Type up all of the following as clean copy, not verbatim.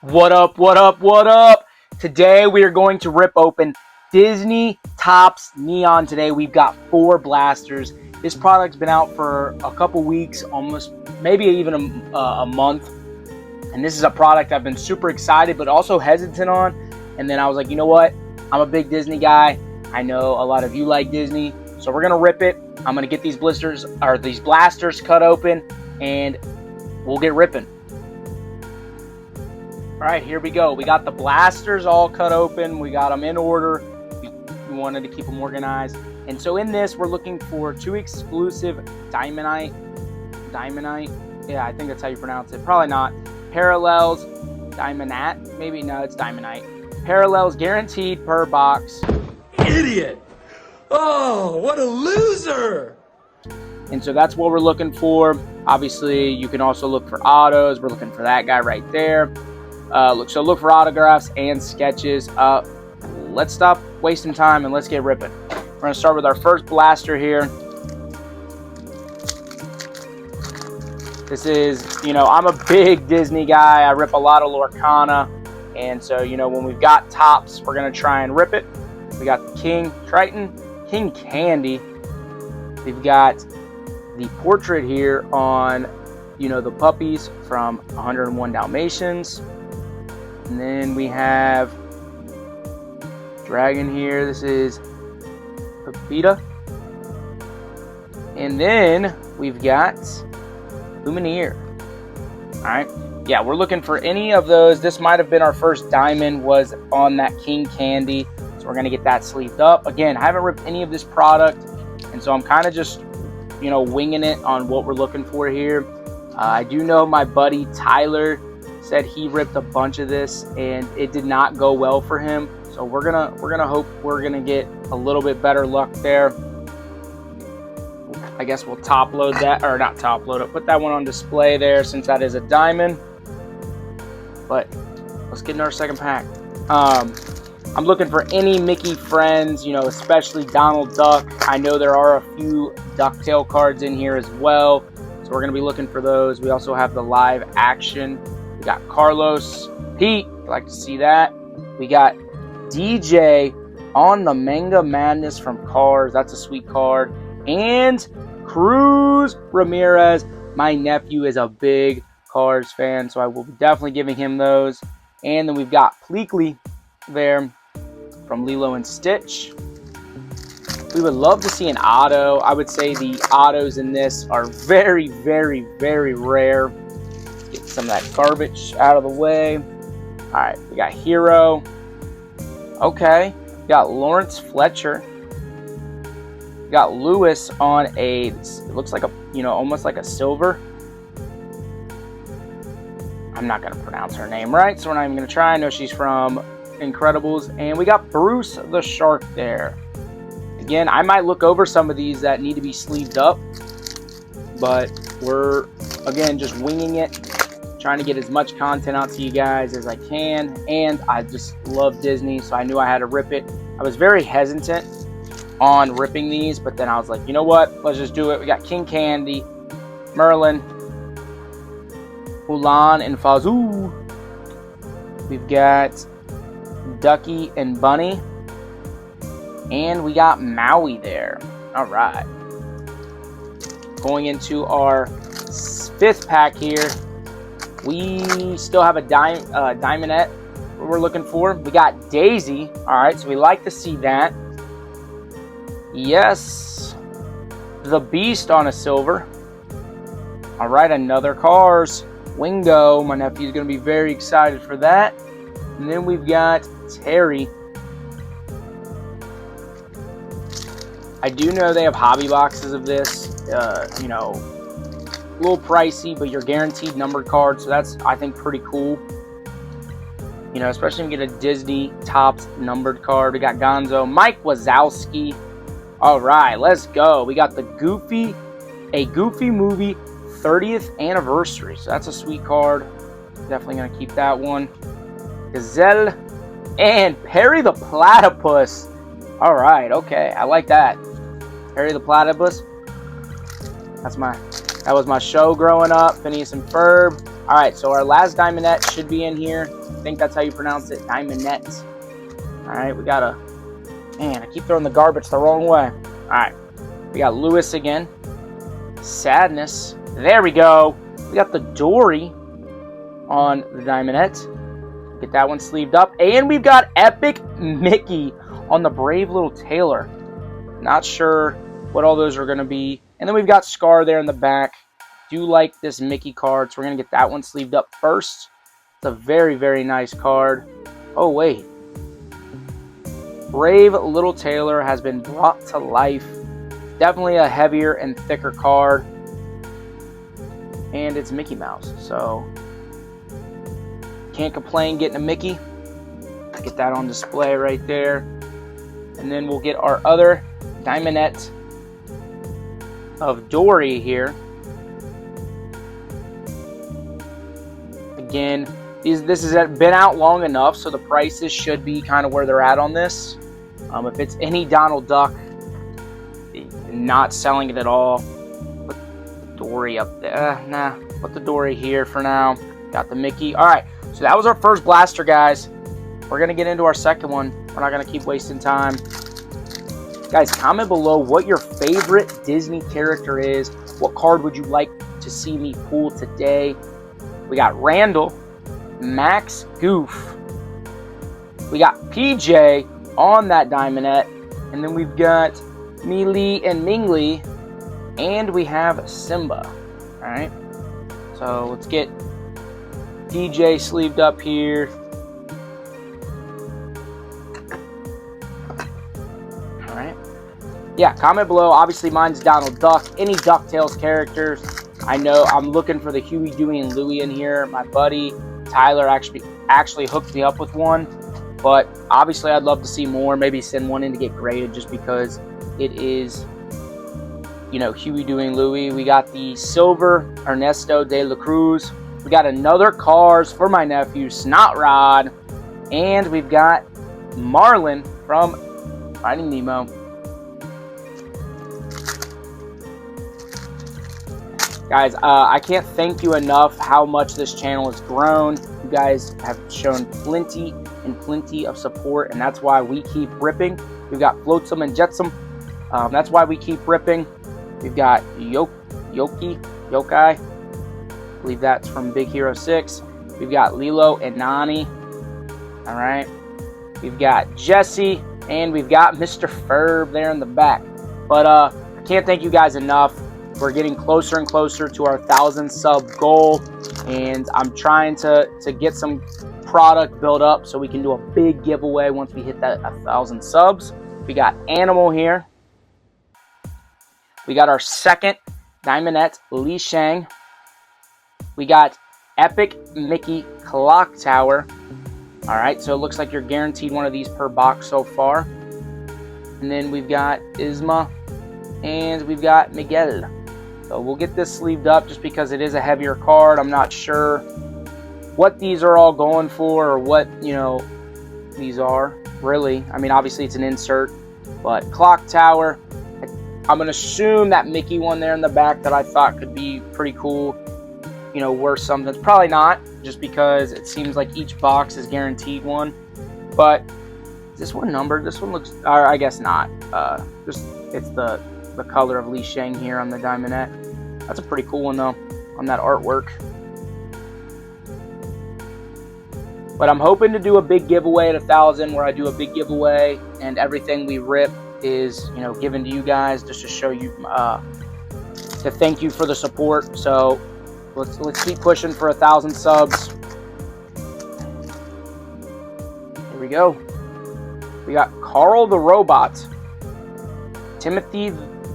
What up, what up, what up? Today we are going to rip open Disney Topps Neon. Today we've got 4 blasters. This product's been out for a couple weeks, almost maybe even a month. And this is a product I've been super excited but also hesitant on. And then I was like, you know what? I'm a big Disney guy. I know a lot of you like Disney. So we're going to rip it. I'm going to get these blasters cut open and we'll get ripping. All right, here we go. We got the blasters all cut open. We got them in order. We wanted to keep them organized. And so in this, we're looking for 2 exclusive Diamondite. Yeah, I think that's how you pronounce it. Probably not. Parallels. Diamondite. Maybe, no, it's Diamondite. Parallels guaranteed per box. Idiot! Oh, what a loser! And so that's what we're looking for. Obviously, you can also look for autos. We're looking for that guy right there. Look for autographs and sketches. Let's stop wasting time and let's get ripping. We're going to start with our first blaster here. This is, I'm a big Disney guy. I rip a lot of Lorcana. And so, when we've got Topps, we're going to try and rip it. We got the King Triton, King Candy. We've got the portrait here on, the puppies from 101 Dalmatians. And then we have Dragon here. This is Pepita. And then we've got Lumineer. Alright. Yeah, we're looking for any of those. This might have been our first diamond, was on that King Candy. So we're going to get that sleeved up. Again, I haven't ripped any of this product. And so I'm kind of just, winging it on what we're looking for here. I do know my buddy Tyler said he ripped a bunch of this and it did not go well for him. So we're gonna hope we're gonna get a little bit better luck there. I guess we'll top load that, or not top load it, put that one on display there since that is a diamond. But let's get into our second pack. I'm looking for any Mickey friends, especially Donald Duck. I know there are a few DuckTale cards in here as well. So we're gonna be looking for those. We also have the live action. We got Carlos, Pete, I'd like to see that. We got DJ on the Manga Madness from Cars. That's a sweet card. And Cruz Ramirez. My nephew is a big Cars fan, so I will be definitely giving him those. And then we've got Pleakley there from Lilo and Stitch. We would love to see an auto. I would say the autos in this are very, very, very rare. Get some of that garbage out of the way. All right, we got Hero. Okay, we got Lawrence Fletcher. We got Lewis on it looks like a, almost like a silver. I'm not going to pronounce her name right, so we're not even going to try. I know she's from Incredibles. And we got Bruce the Shark there. Again, I might look over some of these that need to be sleeved up. But we're, again, just winging it. Trying to get as much content out to you guys as I can. And I just love Disney, so I knew I had to rip it. I was very hesitant on ripping these, but then I was like, you know what? Let's just do it. We got King Candy, Merlin, Mulan, and Fazoo. We've got Ducky and Bunny. And we got Maui there. All right. Going into our 5th pack here. We still have a Diamondette we're looking for. We got Daisy. All right, so we like to see that. Yes. The Beast on a silver. All right, another Cars. Wingo. My nephew's going to be very excited for that. And then we've got Terry. I do know they have hobby boxes of this. A little pricey, but you're guaranteed numbered cards, so that's, I think, pretty cool. Especially if you get a Disney Topps numbered card. We got Gonzo, Mike Wazowski. All right, let's go. We got a Goofy Movie 30th anniversary, so that's a sweet card. Definitely gonna keep that one. Gazelle and Perry the Platypus. All right, okay, I like that. Perry the Platypus. That's That was my show growing up, Phineas and Ferb. All right, so our last Diamondette should be in here. I think that's how you pronounce it, Diamondette. All right, we got a... Man, I keep throwing the garbage the wrong way. All right, we got Lewis again. Sadness. There we go. We got the Dory on the Diamondette. Get that one sleeved up. And we've got Epic Mickey on the Brave Little Tailor. Not sure what all those are going to be. And then we've got Scar there in the back. Do like this Mickey card, so we're going to get that one sleeved up first. It's a very, very nice card. Oh, wait. Brave Little Tailor has been brought to life. Definitely a heavier and thicker card. And it's Mickey Mouse, so can't complain getting a Mickey. Get that on display right there. And then we'll get our other Diamondette of Dory here. Again, this has been out long enough, so the prices should be kind of where they're at on this. If it's any Donald Duck, not selling it at all. Put the Dory up there. Nah, put the Dory here for now. Got the Mickey. All right, so that was our first blaster, guys. We're going to get into our second one. We're not going to keep wasting time. Guys, comment below what your favorite Disney character is. What card would you like to see me pull today? We got Randall, Max Goof. We got PJ on that Diamondette. And then we've got Mealy and Mingly. And we have Simba. Alright. So let's get PJ sleeved up here. Alright. Yeah, comment below. Obviously mine's Donald Duck. Any DuckTales characters. I know I'm looking for the Huey, Dewey, and Louie in here. My buddy Tyler actually hooked me up with one. But obviously I'd love to see more. Maybe send one in to get graded just because it is, you know, Huey, Dewey, and Louie. We got the silver Ernesto de la Cruz. We got another Cars for my nephew, Snot Rod. And we've got Marlin from Finding Nemo. Guys, I can't thank you enough how much this channel has grown. You guys have shown plenty and plenty of support, and that's why we keep ripping. We've got Flotsam and Jetsam. That's why we keep ripping. We've got Yokai. I believe that's from Big Hero 6. We've got Lilo and Nani. All right. We've got Jesse, and we've got Mr. Ferb there in the back. But I can't thank you guys enough. We're getting closer and closer to our 1,000 sub goal, and I'm trying to get some product built up so we can do a big giveaway once we hit that 1,000 subs. We got Animal here. We got our second Diamondette, Li Shang. We got Epic Mickey Clock Tower. All right, so it looks like you're guaranteed one of these per box so far. And then we've got Isma, and we've got Miguel. So we'll get this sleeved up just because it is a heavier card. I'm not sure what these are all going for or what, you know, these are really. I mean, obviously it's an insert, but Clock Tower. I'm going to assume that Mickey one there in the back that I thought could be pretty cool, you know, worth something. It's probably not, just because it seems like each box is guaranteed one. But is this one numbered? This one looks, I guess not. Just it's the color of Li Shang here on the Diamondette. That's a pretty cool one though, on that artwork. But I'm hoping to do a big giveaway at 1,000, where I do a big giveaway and everything we rip is, you know, given to you guys just to show you, to thank you for the support. So let's keep pushing for 1,000 subs. Here we go. We got Carl the Robot, Timothy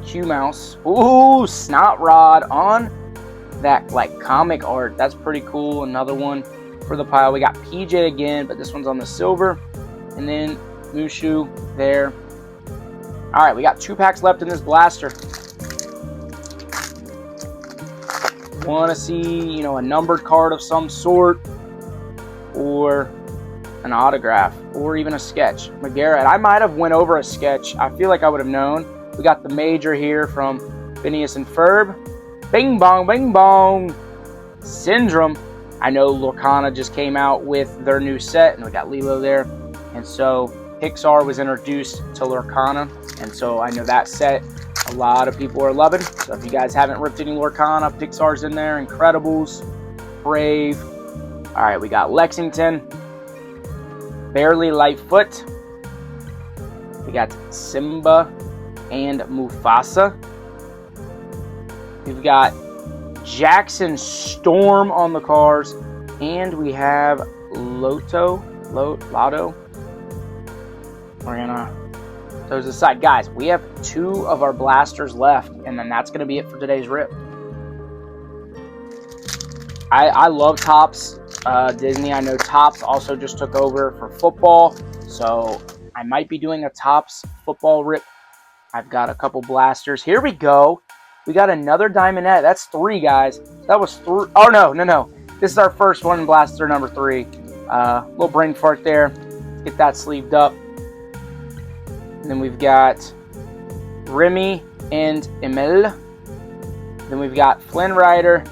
Q Mouse. Ooh, Snot Rod on that like comic art. That's pretty cool. Another one for the pile. We got PJ again, but this one's on the silver. And then Mushu there. All right, we got 2 packs left in this blaster. Want to see, you know, a numbered card of some sort, or an autograph, or even a sketch. McGarrett, I might have went over a sketch. I feel like I would have known. We got the Major here from Phineas and Ferb. Bing bong, bing bong. Syndrome. I know Lorcana just came out with their new set, and we got Lilo there. And so Pixar was introduced to Lorcana, and so I know that set a lot of people are loving. So if you guys haven't ripped any Lorcana, Pixar's in there. Incredibles, Brave. All right, we got Lexington, Barely Lightfoot. We got Simba and Mufasa. We've got Jackson Storm on the cars, and we have Lotto. We're gonna those aside, guys. We have 2 of our blasters left, and then that's gonna be it for today's rip. I love Topps Disney. I know Topps also just took over for football, so I might be doing a Topps football rip. I've got a couple blasters. Here we go. We got another Diamondette. That's 3, guys. That was 3. Oh, no. This is our first one, blaster number 3. Little brain fart there. Get that sleeved up. And then we've got Remy and Emil. Then we've got Flynn Rider.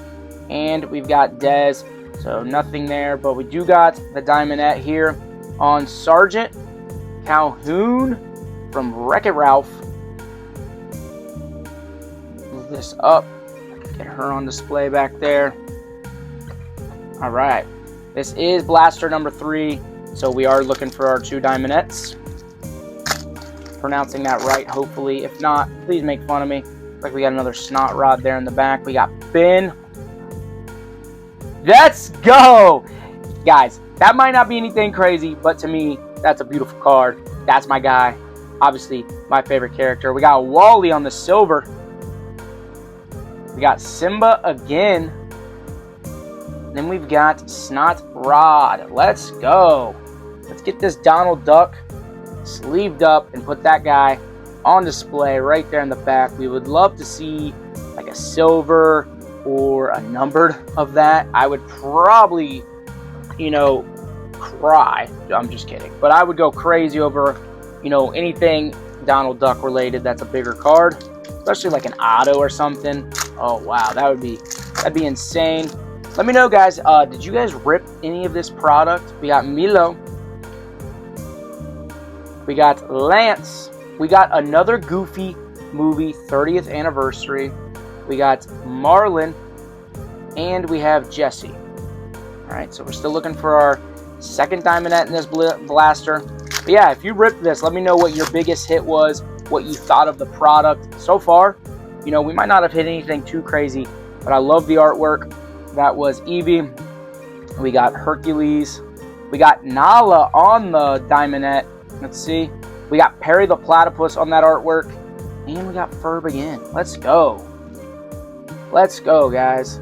And we've got Dez. So nothing there. But we do got the Diamondette here on Sergeant Calhoun from Wreck-It Ralph. Move this up. Get her on display back there. All right. This is blaster number 3. So we are looking for our 2 Diamondettes. Pronouncing that right, hopefully. If not, please make fun of me. Looks like we got another Snot Rod there in the back. We got Ben. Let's go! Guys, that might not be anything crazy, but to me, that's a beautiful card. That's my guy. Obviously, my favorite character. We got Wally on the silver. We got Simba again. Then we've got Snot Rod. Let's go. Let's get this Donald Duck sleeved up and put that guy on display right there in the back. We would love to see like a silver or a numbered of that. I would probably, cry. I'm just kidding. But I would go crazy over, anything Donald Duck related that's a bigger card. Especially like an auto or something. Oh, wow. That'd be insane. Let me know, guys. Did you guys rip any of this product? We got Milo. We got Lance. We got another Goofy movie 30th anniversary. We got Marlin. And we have Jesse. All right, so we're still looking for our second Diamondette in this blaster. But yeah, if you ripped this, let me know what your biggest hit was, what you thought of the product. So far, we might not have hit anything too crazy, but I love the artwork. That was Eevee. We got Hercules. We got Nala on the Diamondette. Let's see. We got Perry the Platypus on that artwork. And we got Ferb again. Let's go. Let's go, guys.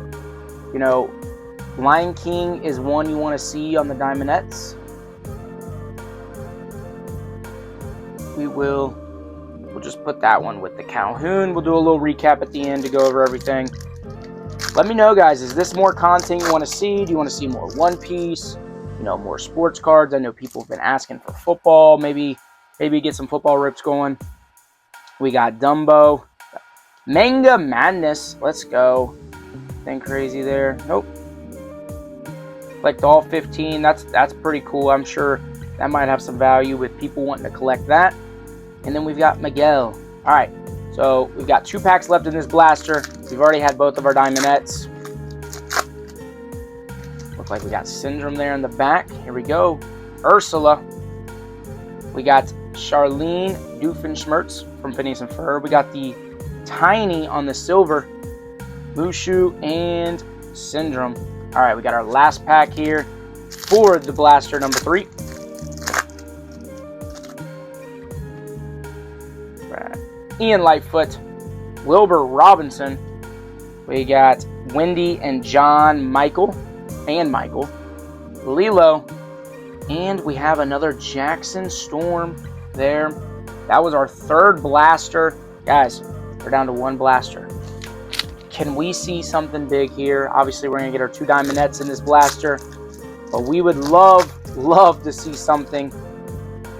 Lion King is one you want to see on the Diamondettes. We'll just put that one with the Calhoun. We'll do a little recap at the end to go over everything. Let me know, guys. Is this more content you want to see? Do you want to see more One Piece? More sports cards? I know people have been asking for football. Maybe get some football rips going. We got Dumbo. Manga Madness. Let's go. Anything crazy there? Nope. Collect all 15. That's pretty cool. I'm sure that might have some value with people wanting to collect that. And then we've got Miguel. All right. So we've got 2 packs left in this blaster. We've already had both of our Diamondettes. Looks like we got Syndrome there in the back. Here we go. Ursula. We got Charlene Doofenshmirtz from Phineas and Ferb. We got the Tiny on the silver. Mushu and Syndrome. All right, we got our last pack here for the blaster number 3. Right. Ian Lightfoot, Wilbur Robinson. We got Wendy and John Michael, Lilo, and we have another Jackson Storm there. That was our 3rd blaster. Guys, we're down to 1 blaster. Can we see something big here? Obviously, we're going to get our 2 Diamondettes in this blaster. But we would love to see something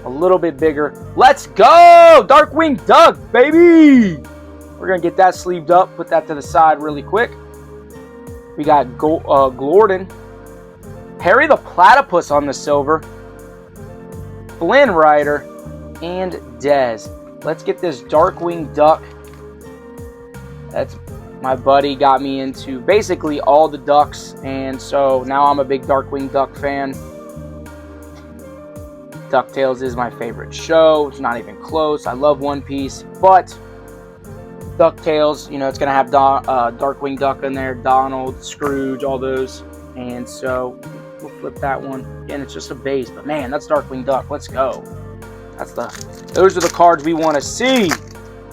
a little bit bigger. Let's go! Darkwing Duck, baby! We're going to get that sleeved up, put that to the side really quick. We got Glorden, Harry the Platypus on the silver, Flynn Rider, and Dez. Let's get this Darkwing Duck. That's my buddy got me into basically all the Ducks, and so now I'm a big Darkwing Duck fan. DuckTales is my favorite show. It's not even close. I love One Piece, but DuckTales, you know, it's going to have Darkwing Duck in there, Donald, Scrooge, all those. And so we'll flip that one. Again, it's just a base, but man, that's Darkwing Duck. Let's go. Those are the cards we want to see,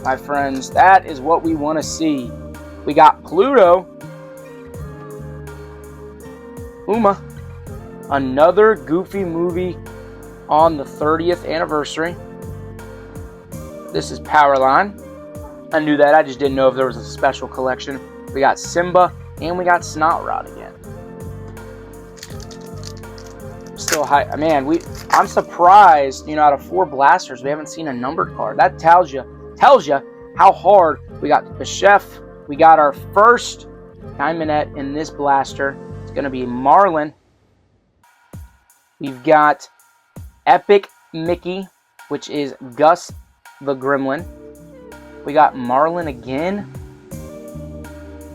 my friends. That is what we want to see. We got Pluto, Uma, another Goofy movie on the 30th anniversary. This is Powerline. I knew that. I just didn't know if there was a special collection. We got Simba, and we got Snotrod again. Still high. Man, I'm surprised, you know, out of 4 blasters, we haven't seen a numbered card. That tells you how hard. We got the Chef. We got our first Diamondette in this blaster. It's going to be Marlin. We've got Epic Mickey, which is Gus the Gremlin. We got Marlin again.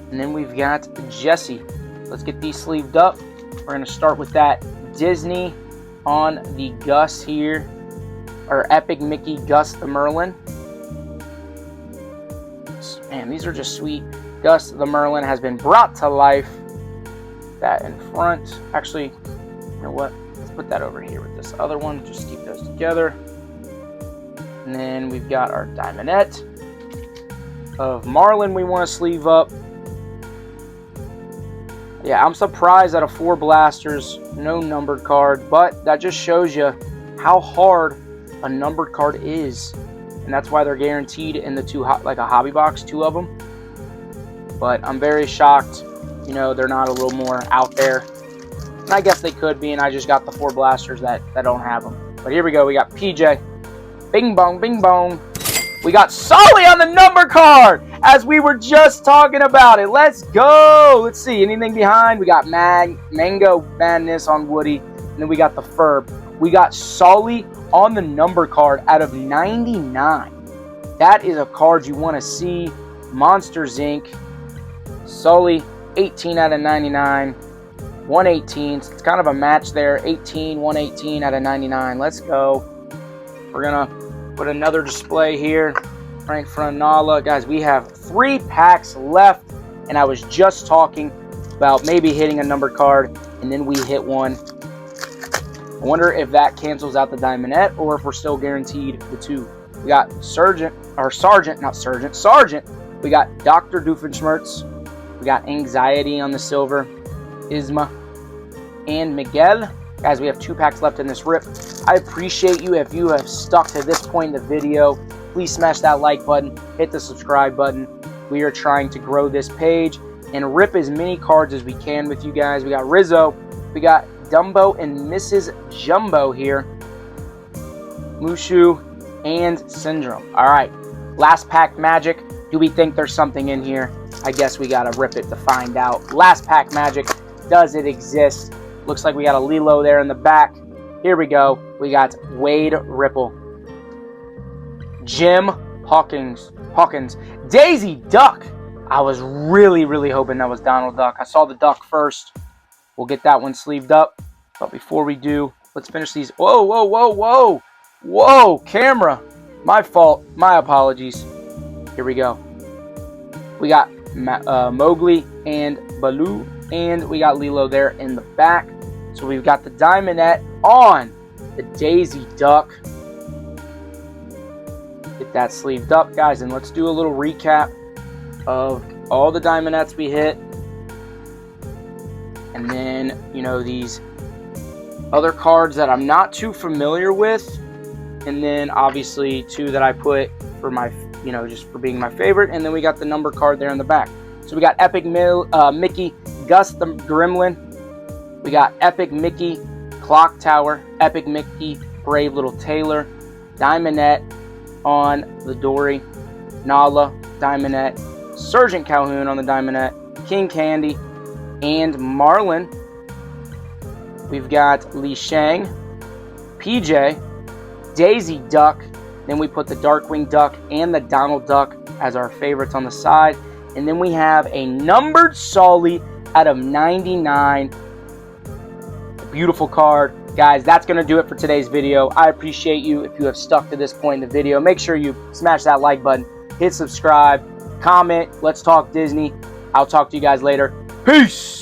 And then we've got Jesse. Let's get these sleeved up. We're going to start with that Disney on the Gus here. Or Epic Mickey Gus the Merlin. Man, these are just sweet. Gus the Merlin has been brought to life. That in front. Actually, you know what? Let's put that over here with this other one. Just keep those together. And then we've got our Diamondette of Marlin we want to sleeve up. Yeah, I'm surprised out of 4 blasters, no numbered card, but that just shows you how hard a numbered card is. And that's why they're guaranteed in the 2, like a hobby box, 2 of them. But I'm very shocked, you know, they're not a little more out there. And I guess they could be, and I just got the 4 blasters that don't have them. But here we go, we got PJ. Bing bong, bing bong. We got Sully on the number card, as we were just talking about it. Let's go. Let's see, anything behind? We got Mango Madness on Woody, and then we got the Ferb. We got Sully on the number card out of 99. That is a card you want to see. Monsters Inc. Sully, 18 out of 99. 118. It's kind of a match there. 18, 118 out of 99. Let's go. We're going to put another display here right in front of Nala. Guys, we have 3 packs left, and I was just talking about maybe hitting a numbered card, and then we hit one. I wonder if that cancels out the Diamondette, or if we're still guaranteed the 2. We got Sergeant. We got Dr. Doofenshmirtz. We got Anxiety on the silver. Isma and Miguel. Guys, we have 2 packs left in this rip. I appreciate you if you have stuck to this point in the video. Please smash that like button, hit the subscribe button. We are trying to grow this page and rip as many cards as we can with you guys. We got Rizzo, we got Dumbo and Mrs. Jumbo here, Mushu, and Syndrome. All right, last pack magic. Do we think there's something in here? I guess we gotta rip it to find out. Last pack magic. Does it exist? Looks like we got a Lilo there in the back. Here we go. We got Wade Ripple, Jim Hawkins, Daisy Duck. I was really hoping that was Donald Duck. I saw the duck first. We'll get that one sleeved up. But before we do, let's finish these. Whoa, camera. My fault. My apologies. Here we go. We got Mowgli and Baloo, and we got Lilo there in the back. So we've got the Diamondette on the Daisy Duck. Get that sleeved up, guys, and let's do a little recap of all the Diamondettes we hit. And then, you know, these other cards that I'm not too familiar with. And then, obviously, 2 that I put for my, you know, just for being my favorite. And then we got the number card there in the back. So we got Epic Mickey, Gus the Gremlin. We got Epic Mickey, Clock Tower, Epic Mickey, Brave Little Tailor, Diamondette on the Dory, Nala, Diamondette, Sergeant Calhoun on the Diamondette, King Candy, and Marlin. We've got Li Shang, PJ, Daisy Duck. Then we put the Darkwing Duck and the Donald Duck as our favorites on the side. And then we have a numbered Sully out of 99. A beautiful card. Guys, that's going to do it for today's video. I appreciate you if you have stuck to this point in the video. Make sure you smash that like button, hit subscribe, comment. Let's talk Disney. I'll talk to you guys later. Peace!